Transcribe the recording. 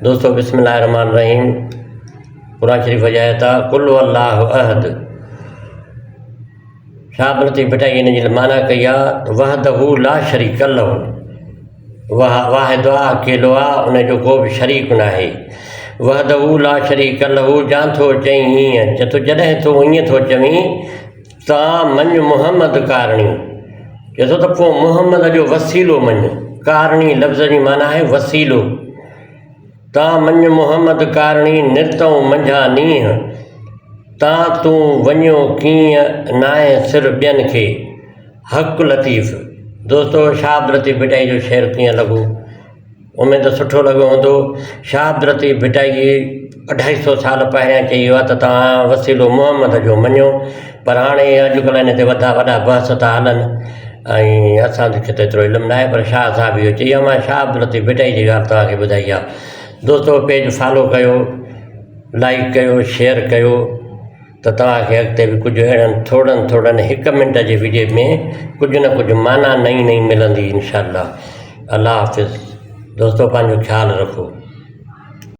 दोस्तों बिस्मिल्लाहिर्रहमानिर्रहीम। कुरान शरीफ वजायता कुल अल्लाहु अहद। शाबरती बेटा इन जी माना कई आहे वहदहू ला शरीक लहू। वाहिद आहे, अकेलो आहे, उनजो को बि शरीक न आहे। वहदहू ला शरीक लहू जान थो चई हीअं चए थो जॾहिं तूं ईअं थो चवीं तव्हां मञ मुहम्मद कारणी, चए थो त पोइ मुहम्मद जो वसीलो मञ। कारणी लफ़्ज़ जी माना आहे वसीलो। तव्हां मञ मुहम्मद कारणी निरतऊं मंझा नींहं, तव्हां तूं वञो कीअं नाहे सिर ॿियनि खे हक़ लतीफ़। दोस्तो शाबरती भिटाई जो शेर कीअं लॻो? उमेद सुठो लॻो हूंदो। शाबरती भिटाई 250 साल पहिरियां चई वियो आहे त तव्हां वसीलो मुहम्मद जो मञो, पर हाणे अॼुकल्ह हिन ते वॾा वॾा बहस था हलनि ऐं असांखे त एतिरो इल्मु न आहे, पर शाह साहिब इहो चई आहे। मां शाबरती भिटाई जी ॻाल्हि तव्हांखे ॿुधाई आहे। दोस्तो पेज फॉलो कयो, लाइक कयो, शेयर कयो त तव्हांखे अॻिते बि कुझु अहिड़नि थोड़नि 1 मिंट जे वीडियो में कुझु न कुझु माना नई मिलंदी इंशाअल्लाह। अल्लाह हाफ़िज़। दोस्तो पंहिंजो ख़्यालु रखो।